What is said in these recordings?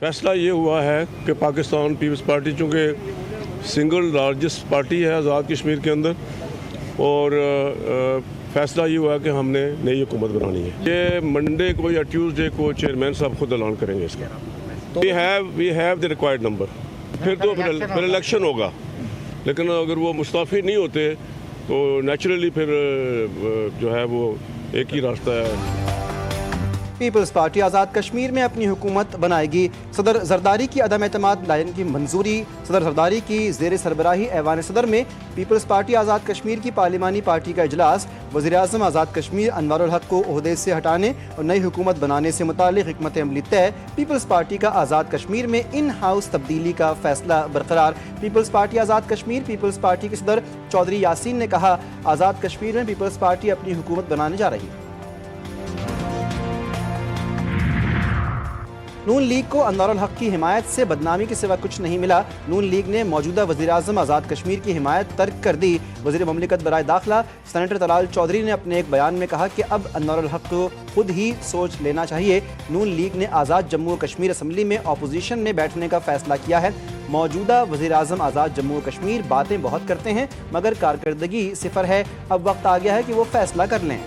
फैसला ये हुआ है कि पाकिस्तान पीपल्स पार्टी चूँकि सिंगल लार्जेस्ट पार्टी है आज़ाद कश्मीर के अंदर और फैसला ये हुआ कि हमने नई हुकूमत बनानी है। ये मंडे को या ट्यूसडे को चेयरमैन साहब खुद ऐलान करेंगे इसका। We have the required number, फिर इलेक्शन होगा, लेकिन अगर वो मुस्तफ़ी नहीं होते तो नेचुरली फिर जो है वो एक ही रास्ता है। पीपल्स पार्टी आज़ाद कश्मीर में अपनी हुकूमत बनाएगी। सदर जरदारी की अदम एतमाद लाइन की मंजूरी। सदर जरदारी की ज़ेर सरबराही ऐवान सदर में पीपल्स पार्टी आज़ाद कश्मीर की पार्लिमानी पार्टी का इजलास वज़ीर आज़म आज़ाद कश्मीर अनवारुल हक को ओहदे से हटाने और नई हुकूमत बनाने से मुतालिक हिकमत अमली तय। पीपल्स पार्टी का आज़ाद कश्मीर में इन हाउस तब्दीली का फैसला बरकरार। Peoples party Azad Kashmir peoples party के सदर चौधरी यासीन ने कहा, आज़ाद कश्मीर में पीपल्स पार्टी अपनी हुकूमत बनाने जा रही है। नून लीग को अनवारुल हक की हिमायत से बदनामी के सिवा कुछ नहीं मिला। नून लीग ने मौजूदा वज़ीर आज़म आज़ाद कश्मीर की हिमायत तर्क कर दी। वज़ीर ममलिकत बराए दाखिला सेनेटर तलाल चौधरी ने अपने एक बयान में कहा कि अब अनवारुल हक को खुद ही सोच लेना चाहिए। नून लीग ने आज़ाद जम्मू कश्मीर असम्बली में अपोजिशन में बैठने का फैसला किया है। मौजूदा वज़ीर आज़म आज़ाद जम्मू कश्मीर बातें बहुत करते हैं मगर कारकर्दगी सिफर है। अब वक्त आ गया है कि वो फैसला कर लें।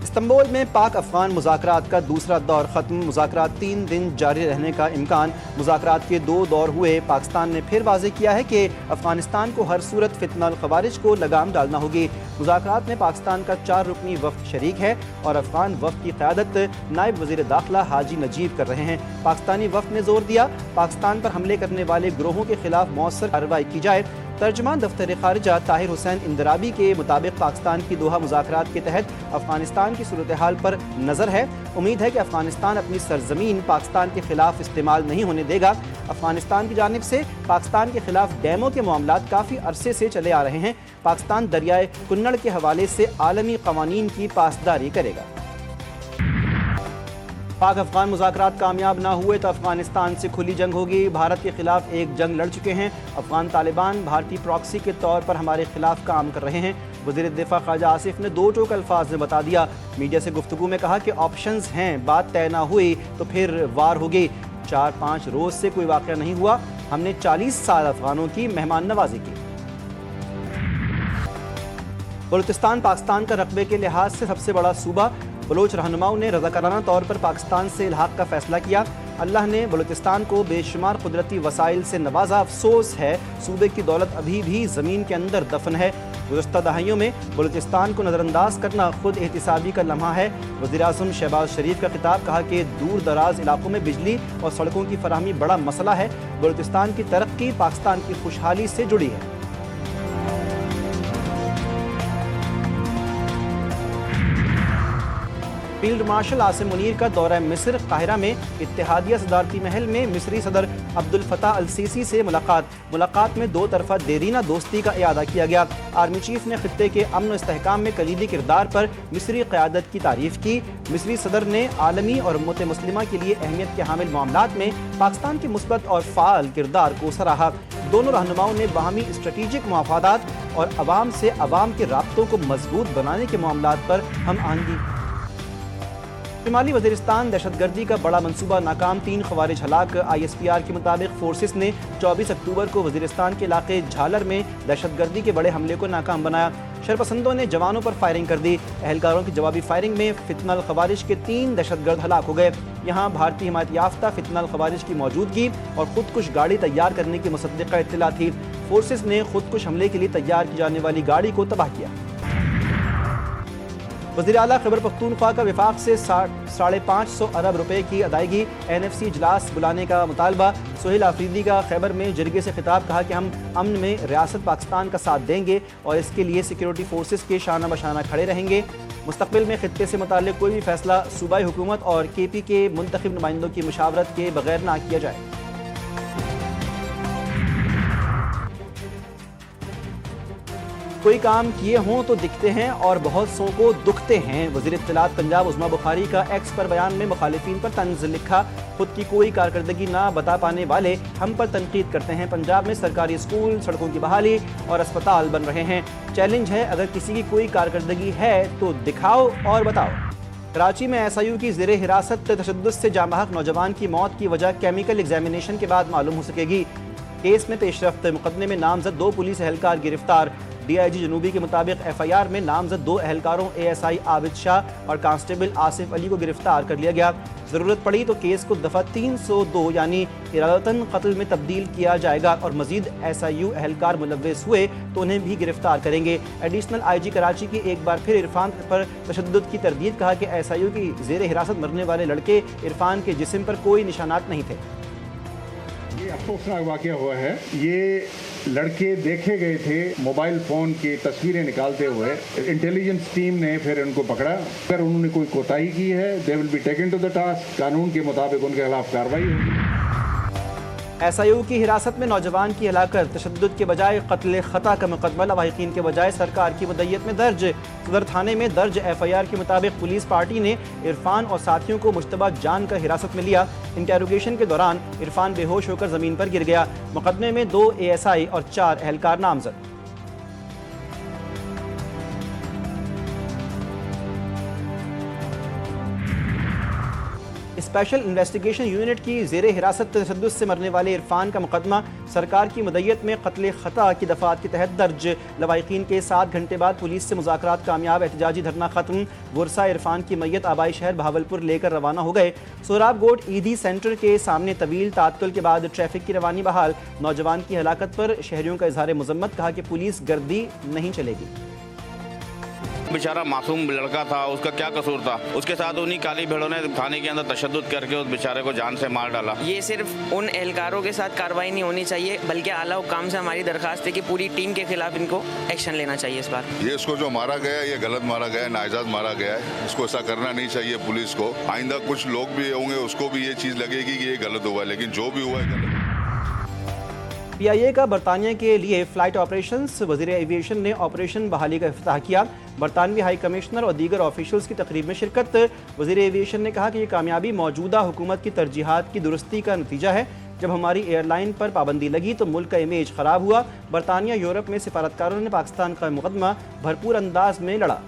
इस्तांबुल में पाक अफगान मुज़ाकरात का दूसरा दौर ख़त्म। मुज़ाकरात 3 दिन जारी रहने का इम्कान। मुज़ाकरात के 2 दौर हुए। पाकिस्तान ने फिर वाज़ेह किया है कि अफगानिस्तान को हर सूरत फितनल ख़वारिज को लगाम डालना होगी। मुज़ाकरात में पाकिस्तान का 4 रुकनी वफ़द शरीक है और अफगान वफ़द की क़यादत नायब वज़ीर दाखिला हाजी नजीब कर रहे हैं। पाकिस्तानी वफ़द ने जोर दिया, पाकिस्तान पर हमले करने वाले ग्रोहों के खिलाफ मौसर कार्रवाई की जाए। तर्जमान दफ्तर ख़ारिजा ताहिर हुसैन इंदराबी के मुताबिक पाकिस्तान की दोहा मुज़ाकरात के तहत अफगानिस्तान की सूरत हाल पर नज़र है। उम्मीद है कि अफगानिस्तान अपनी सरजमीन पाकिस्तान के खिलाफ इस्तेमाल नहीं होने देगा। अफगानिस्तान की जानिब से पाकिस्तान के खिलाफ डैमों के मामलात काफ़ी अरसे से चले आ रहे हैं। पाकिस्तान दरियाए कुन्नड़ के हवाले से आलमी क़वानीन की पासदारी करेगा। पाक अफगान मुज़ाकरात कामयाब ना हुए तो अफगानिस्तान से खुली जंग होगी। भारत के खिलाफ एक जंग लड़ चुके हैं। अफगान तालिबान भारतीय प्रॉक्सी के तौर पर हमारे खिलाफ काम कर रहे हैं। वज़ीर दिफा ख्वाजा आसिफ ने 2 टोक अल्फाज में बता दिया। मीडिया से गुफ्तगू में कहा कि ऑप्शंस हैं, बात तय ना हुई तो फिर वार होगी। 4-5 रोज़ से कोई वाक़या नहीं हुआ। हमने 40 साल अफगानों की मेहमान नवाजी की। बलूचिस्तान पाकिस्तान का रकबे के लिहाज से सबसे बड़ा सूबा। बलोच रहनुमाओं ने रज़ाकाराना तौर पर पाकिस्तान से इल्हाक़ का फ़ैसला किया। अल्लाह ने बलूचिस्तान को बेशुमार कुदरती वसाइल से नवाजा। अफसोस है सूबे की दौलत अभी भी ज़मीन के अंदर दफन है। गुज़श्ता दहाइयों में बलूचिस्तान को नज़रअंदाज करना खुद एहतिसाबी का लम्हा है। वज़ीर आज़म शहबाज शरीफ का खिताब। कहा कि दूर दराज इलाकों में बिजली और सड़कों की फराहमी बड़ा मसला है। बलूचिस्तान की तरक्की पाकिस्तान की खुशहाली से जुड़ी है। फील्ड मार्शल आसिम मुनीर का दौरा मिस्र। काहिरा में इत्तेहादिया सदारती महल में मिस्री सदर अब्दुल फताह अल सीसी से मुलाकात में 2 तरफा देरीना दोस्ती का इयादा किया गया। आर्मी चीफ ने खित्ते के अमन और इस्तेहकाम में कलीदी किरदार पर मिस्री क़यादत की तारीफ की। मिस्री सदर ने आलमी और उम्मत मुस्लिमा के लिए अहमियत के हामिल मामलात में पाकिस्तान के मुस्बत और फ़ाल किरदार को सराहा। दोनों रहनुमाओं ने बाहमी स्ट्रेटेजिक मुआफ़ादात और अवाम से अवाम के राब्तों को मजबूत बनाने के मामलात पर हम आहंगी। शुमाली वज़ीरिस्तान दहशतगर्दी का बड़ा मंसूबा नाकाम। 3 ख़वारिज हलाक। ISPR के मुताबिक फोर्सेस ने 24 अक्टूबर को वज़ीरिस्तान के इलाके झालर में दहशतगर्दी के बड़े हमले को नाकाम बनाया। शरपसंदों ने जवानों पर फायरिंग कर दी। एहलकारों की जवाबी फायरिंग में फितनल ख़वारिज के 3 दहशतगर्द हलाक हो गए। यहाँ भारतीय हिमायत याफ्ता फितनल ख़वारिज की मौजूदगी और खुदकुश गाड़ी तैयार करने की मुसद्दिक़ा इत्तला थी। फोर्सेस ने खुदकुश हमले के लिए तैयार की जाने वाली गाड़ी को तबाह किया। वज़ीर आला खैबर पख्तूनख्वा का विफाक से 550 अरब रुपए की अदायगी। NFC इजलास बुलाने का मुतालबा। सुहेल आफरीदी का खैबर में जरगे से खिताब। कहा कि हम अमन में रियासत पाकिस्तान का साथ देंगे और इसके लिए सिक्योरिटी फोर्सेस के शाना बशाना खड़े रहेंगे। मुस्तक़बिल में खित्ते से मुताल्लिक़ कोई भी फैसला सूबाई हुकूमत और KP के मुंतखब नुमाइंदों की मुशावरत के बगैर ना किया जाए। कोई काम किए हों तो दिखते हैं और बहुत सौ को दुखते हैं। वज़ीर इत्तलात पंजाब उज़्मा बुखारी का एक्स पर बयान में मुखालिफिन पर तंज़ लिखा। खुद की कोई कारकर्दगी ना बता पाने वाले हम पर तनकीद करते हैं। पंजाब में सरकारी स्कूल, सड़कों की बहाली और अस्पताल बन रहे हैं। चैलेंज है, अगर किसी की कोई कारकर्दगी है तो दिखाओ और बताओ। कराची में SIU की ज़ेरे हिरासत तशद्दुद से जामबहक नौजवान की मौत की वजह केमिकल एग्जामिनेशन के बाद मालूम हो सकेगी। केस में पेशरफ्त, मुकदमे में नामजद 2 पुलिस एहलकार गिरफ्तार। DIG जनूबी के मुताबिक FIR में नामजद 2 एहलकारों ASI आबिद शाह और कांस्टेबल आसिफ अली को गिरफ्तार कर लिया गया। ज़रूरत पड़ी तो केस को दफ़ा 302 यानी इरादतन कत्ल में तब्दील किया जाएगा और मज़ीद SIU एहलकार मुलव्वस हुए तो उन्हें भी गिरफ्तार करेंगे। एडिशनल IG कराची की एक बार फिर इरफान पर तशद्दुद की तरदीद, कहा कि SIU की ज़ेरे हिरासत मरने वाले लड़के इरफान के जिस्म पर कोई निशानात नहीं थे। ये अफसोसनाक वाक़या हुआ है। ये लड़के देखे गए थे मोबाइल फ़ोन की तस्वीरें निकालते हुए। इंटेलिजेंस टीम ने फिर उनको पकड़ा। अगर उन्होंने कोई कोताही की है, they will be taken to the task. कानून के मुताबिक उनके खिलाफ कार्रवाई होगी। SIU की हिरासत में नौजवान की हलाकत, तशद्दुद के बजाय कत्ल खता का मुकदमा लवाहिकीन के बजाय सरकार की मुद्दत में दर्ज। सदर थाने में दर्ज FIR के मुताबिक पुलिस पार्टी ने इरफान और साथियों को मुश्तबा जान कर हिरासत में लिया। इंटेरोगेशन के दौरान इरफान बेहोश होकर ज़मीन पर गिर गया। मुकदमे में 2 ASI और 4 एहलकार नामजद। स्पेशल इन्वेस्टिगेशन यूनिट की ज़ेरे हिरासत तशद्दुद से मरने वाले इरफान का मुकदमा सरकार की मुद्दत में कत्ल खता की दफ़ात के तहत दर्ज। लवाहिकीन के 7 घंटे बाद पुलिस से मुज़ाकरात कामयाब, एहतजाजी धरना खत्म। गुरसा इरफान की मैयत आबाई शहर बहावलपुर लेकर रवाना हो गए। सोहराब गोट ईदी सेंटर के सामने तवील तात्तुल के बाद ट्रैफिक की रवानी बहाल। नौजवान की हलाकत पर शहरियों का इजहार मज़म्मत, कहा कि पुलिस गर्दी नहीं चलेगी। बेचारा मासूम लड़का था, उसका क्या कसूर था? उसके साथ उन्हीं काली भेड़ों ने थाने के अंदर तशद्दुद करके उस बेचारे को जान से मार डाला। ये सिर्फ उन एहलकारों के साथ कार्रवाई नहीं होनी चाहिए, बल्कि आला हुकाम से हमारी दरखास्त है कि पूरी टीम के खिलाफ इनको एक्शन लेना चाहिए इस बार। ये इसको जो मारा गया है, ये गलत मारा गया है, नाजायज मारा गया है। इसको ऐसा करना नहीं चाहिए पुलिस को। आइंदा कुछ लोग भी होंगे, उसको भी ये चीज़ लगेगी कि ये गलत हुआ, लेकिन जो भी हुआ है गलत। PIA का बरतानिया के लिए फ़्लाइट ऑपरेशंस, वज़ीर एविएशन ने ऑपरेशन बहाली का इफ्तिताह किया। बरतानवी हाई कमिश्नर और दीगर ऑफिशियल्स की तकरीब में शिरकत। वज़ीर एविएशन ने कहा कि ये कामयाबी मौजूदा हुकूमत की तरजीहात की दुरुस्ती का नतीजा है। जब हमारी एयरलाइन पर पाबंदी लगी तो मुल्क का इमेज ख़राब हुआ। बरतानिया यूरोप में सिफारतकारों ने पाकिस्तान का मुकदमा भरपूर अंदाज में लड़ा।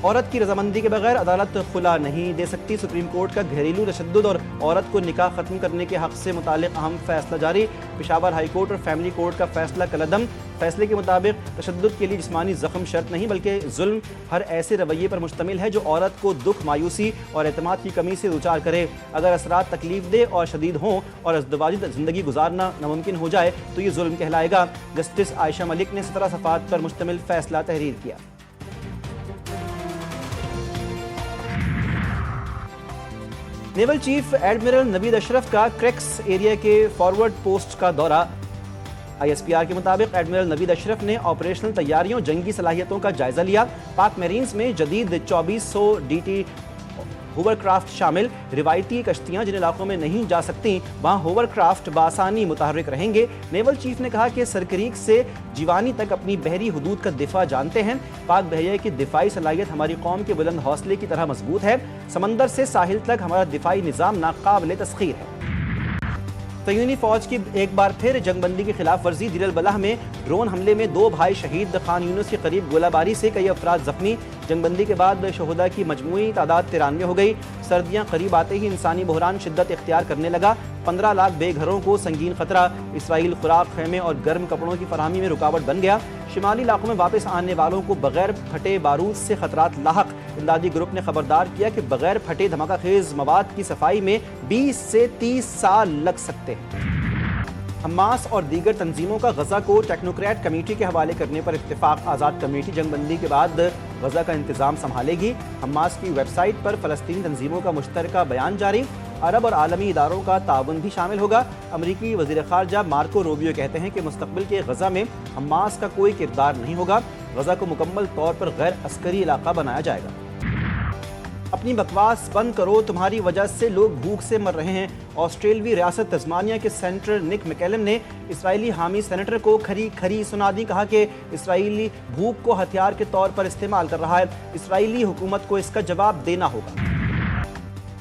औरत की रजामंदी के बगैर अदालत खुला नहीं दे सकती। सुप्रीम कोर्ट का घरेलू तशद्दुद और औरत को निकाह ख़त्म करने के हक़ से मुतालिक अहम फैसला जारी। पेशावर हाई कोर्ट और फैमिली कोर्ट का फैसला कलअदम। फैसले के मुताबिक तशद्दुद के लिए जिस्मानी ज़ख्म शर्त नहीं, बल्कि जुल्म हर ऐसे रवैये पर मुश्तमिल है जो औरत को दुख, मायूसी और एतमाद की कमी से दूचार करे। अगर असरात तकलीफ दे और शदीद हों और अज़दवाजी ज़िंदगी गुजारना नामुमकिन हो जाए तो ये जुल्म कहलाएगा। जस्टिस आयशा मलिक ने 17 सफ़ात पर मुश्तमिल फैसला तहरीर किया। Naval chief admiral Naveed Ashraf का क्रैक्स एरिया के फॉरवर्ड पोस्ट का दौरा। ISPR के मुताबिक एडमिरल नवीद अशरफ ने ऑपरेशनल तैयारियों, जंगी सलाहियतों का जायजा लिया। पाक मेरीन्स में जदीद 2400 DT होवरक्राफ्ट शामिल। रिवायती कश्तियां जिन इलाकों में नहीं जा सकती वहां होवरक्राफ्ट बासानी मुतहर्रिक रहेंगे। नेवल चीफ ने कहा कि सरक्रीक से जीवानी तक अपनी बहरी हदूद का दिफा जानते हैं। पाक बहरिया की दिफाई सलाहियत हमारी कौम के बुलंद हौसले की तरह मजबूत है। समंदर से साहिल तक हमारा दिफाई निज़ाम नाकाबिल तस्खीर है। तयूनी फौज की एक बार फिर जंगबंदी की खिलाफ वर्जी। दिरल बलाह में ड्रोन हमले में 2 भाई शहीद। खान यूनुस के करीब गोलाबारी से कई अफराद जख्मी। जंगबंदी के बाद शहुदा की मजमूई तादाद 93 हो गई। सर्दियां करीब आते ही इंसानी बहरान शिद्दत इख्तियार करने लगा। 15 लाख बेघरों को संगीन खतरा। इसराइल खुराक, खेमे और गर्म कपड़ों की फराहमी में रुकावट बन गया। शिमाली इलाकों में वापस आने वालों को बगैर फटे बारूद से खतरात लाहक। इमदादी ग्रुप ने खबरदार किया कि बगैर फटे धमाका खेज मवाद की सफाई में 20 से 30 साल लग सकते हैं। हमास और दीगर तंजीमों का गजा को टेक्नोक्रेट कमेटी के हवाले करने पर इत्तेफाक। आज़ाद कमेटी जंगबंदी के बाद गजा का इंतजाम संभालेगी। हमास की वेबसाइट पर फ़लस्तीनी तंजीमों का मुश्तरका बयान जारी। अरब और आलमी इदारों का ताउन भी शामिल होगा। अमरीकी वज़ीर ख़ारजा मार्को रूबियो कहते हैं कि मुस्तक़बिल के गजा में हमास का कोई किरदार नहीं होगा। गजा को मुकम्मल तौर पर गैर अस्करी इलाका बनाया जाएगा। अपनी बकवास बंद करो, तुम्हारी वजह से लोग भूख से मर रहे हैं। ऑस्ट्रेलवी रियासत तस्मानिया के सेनेटर निक मैकेलम ने इसराइली हामी सेनेटर को खरी खरी सुना दी। कहा कि इसराइली भूख को हथियार के तौर पर इस्तेमाल कर रहा है। इसराइली हुकूमत को इसका जवाब देना होगा।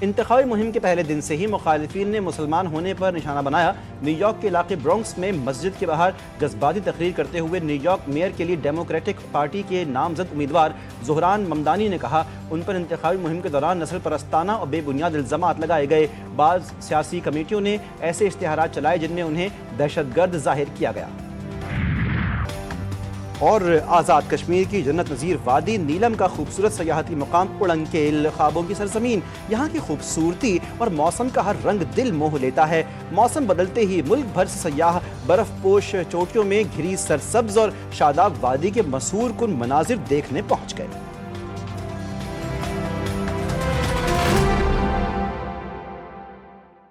انتخابی مہم کے پہلے دن سے ہی مخالفین نے مسلمان ہونے پر نشانہ بنایا۔ نیو یارک کے علاقے برونکس میں مسجد کے باہر جذباتی تقریر کرتے ہوئے نیو یارک میئر کے لیے ڈیموکریٹک پارٹی کے نامزد امیدوار زہران ممدانی نے کہا ان پر انتخابی مہم کے دوران نسل پرستانہ اور بے بنیاد الزامات لگائے گئے۔ بعض سیاسی کمیٹیوں نے ایسے اشتہارات چلائے جن میں انہیں دہشت گرد ظاہر کیا گیا۔ اور آزاد کشمیر کی جنت نظیر وادی نیلم کا خوبصورت سیاحتی مقام اڑنکیل، خوابوں کی سرزمین، یہاں کی خوبصورتی اور موسم کا ہر رنگ دل موہ لیتا ہے۔ موسم بدلتے ہی ملک بھر سے سیاح برف پوش چوٹیوں میں گھری سرسبز اور شاداب وادی کے مسحور کن مناظر دیکھنے پہنچ گئے۔